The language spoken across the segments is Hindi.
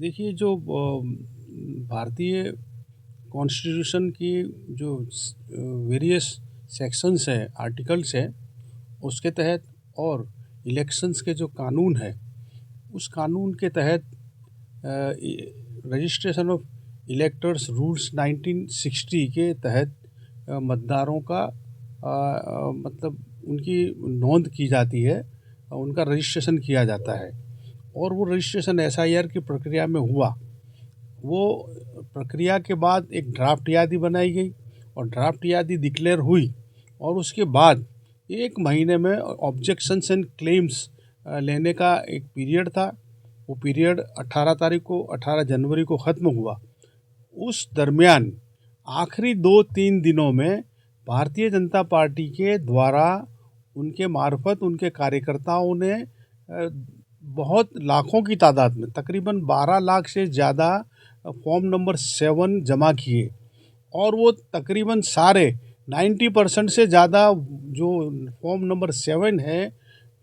देखिए जो भारतीय कॉन्स्टिट्यूशन की जो वेरियस सेक्शंस हैं, आर्टिकल्स हैं, उसके तहत और इलेक्शंस के जो कानून है, उस कानून के तहत रजिस्ट्रेशन ऑफ इलेक्टर्स रूल्स 1960 के तहत मतदारों का मतलब उनकी नोंद की जाती है, उनका रजिस्ट्रेशन किया जाता है और वो रजिस्ट्रेशन एसआईआर की प्रक्रिया में हुआ। वो प्रक्रिया के बाद एक ड्राफ्ट यादी बनाई गई और ड्राफ्ट यादी डिक्लेयर हुई और उसके बाद 1 महीने में ऑब्जेक्शंस एंड क्लेम्स लेने का एक पीरियड था। वो पीरियड 18 जनवरी को ख़त्म हुआ। उस दरमियान आखिरी 2-3 दिनों में भारतीय जनता पार्टी के द्वारा उनके मार्फत उनके कार्यकर्ताओं ने बहुत लाखों की तादाद में तकरीबन 12 लाख से ज़्यादा फॉर्म नंबर 7 जमा किए और वो तकरीबन सारे 90% से ज़्यादा जो फॉर्म नंबर 7 है,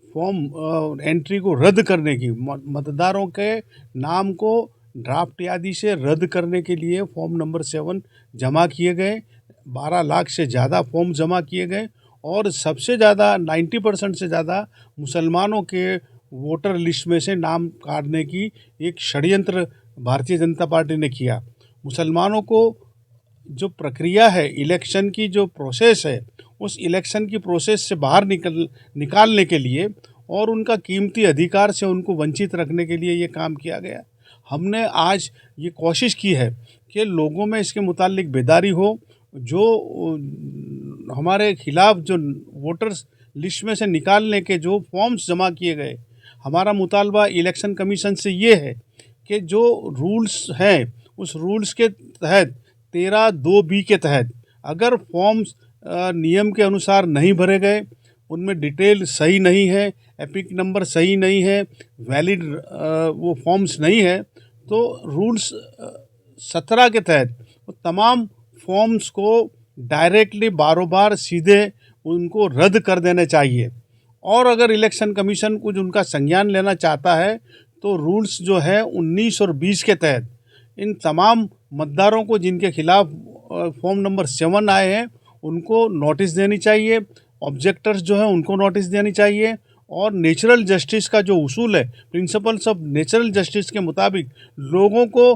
फॉर्म एंट्री को रद्द करने की, मतदारों के नाम को ड्राफ्ट यादी से रद्द करने के लिए फॉर्म नंबर 7 जमा किए गए। 12 लाख से ज़्यादा फॉर्म जमा किए गए और सबसे ज़्यादा 90% से ज़्यादा मुसलमानों के वोटर लिस्ट में से नाम काटने की एक षड्यंत्र भारतीय जनता पार्टी ने किया। मुसलमानों को जो प्रक्रिया है, इलेक्शन की जो प्रोसेस है, उस इलेक्शन की प्रोसेस से बाहर निकालने के लिए और उनका कीमती अधिकार से उनको वंचित रखने के लिए ये काम किया गया। हमने आज ये कोशिश की है कि लोगों में इसके मुतालिक बेदारी हो। जो हमारे खिलाफ जो वोटर्स लिस्ट में से निकालने के जो फॉर्म्स जमा किए गए, हमारा मुतालबा इलेक्शन कमीशन से ये है कि जो रूल्स हैं उस रूल्स के तहत 13(2)(b) के तहत अगर फॉर्म्स नियम के अनुसार नहीं भरे गए, उनमें डिटेल सही नहीं है, एपिक नंबर सही नहीं है, वैलिड वो फॉर्म्स नहीं है, तो रूल्स 17 के तहत तमाम फॉर्म्स को डायरेक्टली बार सीधे उनको रद्द कर देने चाहिए। और अगर इलेक्शन कमीशन कुछ उनका संज्ञान लेना चाहता है तो रूल्स जो है 19 और 20 के तहत इन तमाम मतदारों को जिनके खिलाफ फॉर्म नंबर 7 आए हैं उनको नोटिस देनी चाहिए, ऑब्जेक्टर्स जो हैं उनको नोटिस देनी चाहिए और नेचुरल जस्टिस का जो उसूल है, प्रिंसिपल्स ऑफ नेचुरल जस्टिस के मुताबिक लोगों को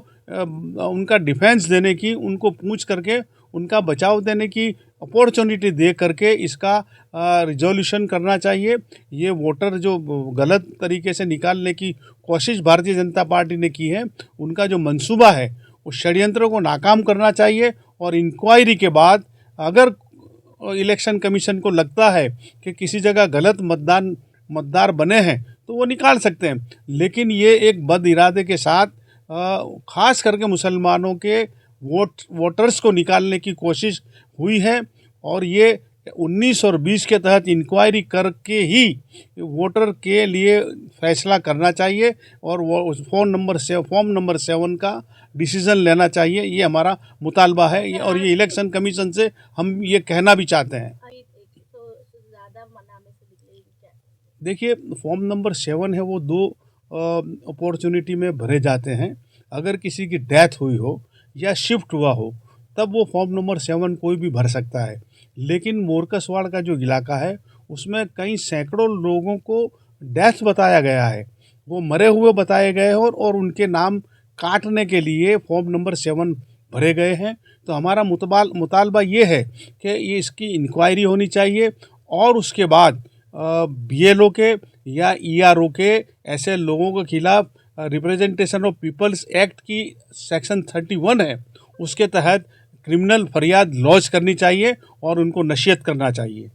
उनका डिफेंस देने की, उनको पूछ करके उनका बचाव देने की अपॉर्चुनिटी दे करके इसका रिजोल्यूशन करना चाहिए। ये वोटर जो गलत तरीके से निकालने की कोशिश भारतीय जनता पार्टी ने की है, उनका जो मंसूबा है उस षड्यंत्र को नाकाम करना चाहिए और इंक्वायरी के बाद अगर इलेक्शन कमीशन को लगता है कि किसी जगह गलत मतदार बने हैं तो वो निकाल सकते हैं, लेकिन ये एक बद इरादे के साथ ख़ास करके मुसलमानों के वोटर्स को निकालने की कोशिश हुई है और ये 19 और 20 के तहत इंक्वायरी करके ही वोटर के लिए फैसला करना चाहिए और वो फॉर्म नंबर 7 का डिसीज़न लेना चाहिए। ये हमारा मुतालबा है और ये इलेक्शन कमीशन से हम ये कहना भी चाहते हैं। देखिए, फॉर्म नंबर 7 है वो 2 अपॉर्चुनिटी में भरे जाते हैं। अगर किसी की डेथ हुई हो या शिफ्ट हुआ हो तब वो फॉर्म नंबर 7 कोई भी भर सकता है, लेकिन मोरकसवाड़ का जो इलाका है उसमें कई सैकड़ों लोगों को डेथ बताया गया है, वो मरे हुए बताए गए हैं और उनके नाम काटने के लिए फॉर्म नंबर 7 भरे गए हैं। तो हमारा मुतालबा ये है कि ये इसकी इंक्वायरी होनी चाहिए और उसके बाद बीएलओ के या ईआरओ के ऐसे लोगों के खिलाफ रिप्रेजेंटेशन ऑफ पीपल्स एक्ट की सेक्शन 31 है, उसके तहत क्रिमिनल फरियाद लॉन्च करनी चाहिए और उनको नसीहत करना चाहिए।